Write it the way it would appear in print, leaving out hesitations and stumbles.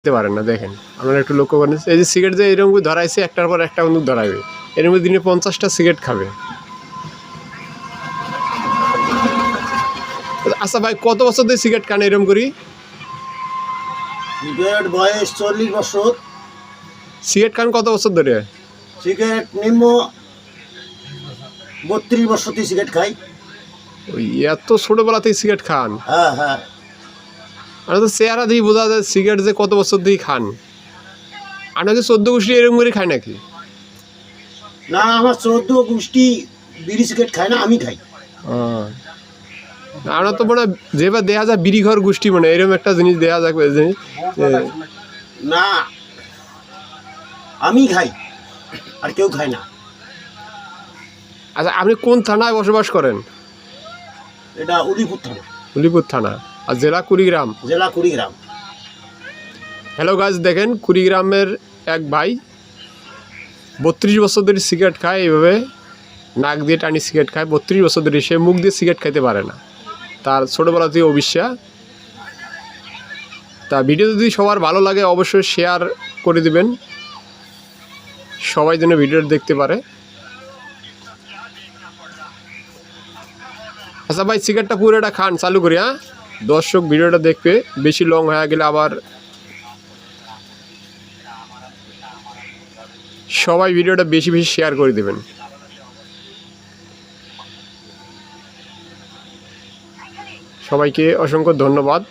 দিতে পারেন না। দেখেন আপনারা একটু লক্ষ্য করেন, এই যে সিগারেট যে এরকম ধরাইছে, একটার পর একটা বন্দুক ধরাইবে, এর মধ্যে দিনে 50টা সিগারেট খাবে। আচ্ছা ভাই, কত বছর ধরে সিগারেট খান এরকম করি? সিগারেট বয়স 40 বছর। সিগারেট খান কত বছর ধরে? সিগারেট নিম্ন 32 বছর থেকে সিগারেট খাই। ওই এত ছোটবেলা থেকে সিগারেট খান? হ্যাঁ হ্যাঁ। আর তো চেহারা দিয়ে বোঝা যায় সিগারেট যে কত বছর দিয়ে খান। আপনাকে 14 গোষ্ঠী এরকম করে খায় নাকি? না, আমার 14 গোষ্ঠী বিড়ি সিগারেট খায় না, আমি খাই। আমরা তো মনে হয় যেবার দেখা যায় বিড়ি ঘর গোষ্ঠী, মানে এরকম একটা জিনিস দেখা যায় জিনিস। না, আমি খাই, আর কেউ খায় না। আচ্ছা, আপনি কোন থানায় বসবাস করেন? এটা উলিপুর থানা। উলিপুর থানা। আর জেলা কুড়িগ্রাম। জেলা কুড়িগ্রাম। হ্যালো গাছ, দেখেন কুড়িগ্রামের এক ভাই 32 বছর ধরে সিগারেট খায়, এইভাবে নাক দিয়ে টানি সিগারেট খায় 32 বছর ধরে। সে মুখ দিয়ে সিগারেট খাইতে পারে না, তার ছোটোবেলাতেই অবিশ্বাস। তা ভিডিও যদি সবার ভালো লাগে অবশ্যই শেয়ার করে দিবেন, সবাই যেন ভিডিওটা দেখতে পারে। আচ্ছা ভাই, সিগারেটটা পুরোটা খান চালু করি, হ্যাঁ? দর্শক ভিডিওটা দেখবে, বেশি লং হয়ে গেলে আবার সবাই ভিডিওটা বেশি বেশি শেয়ার করে দেবেন। সবাইকে অসংখ্য ধন্যবাদ।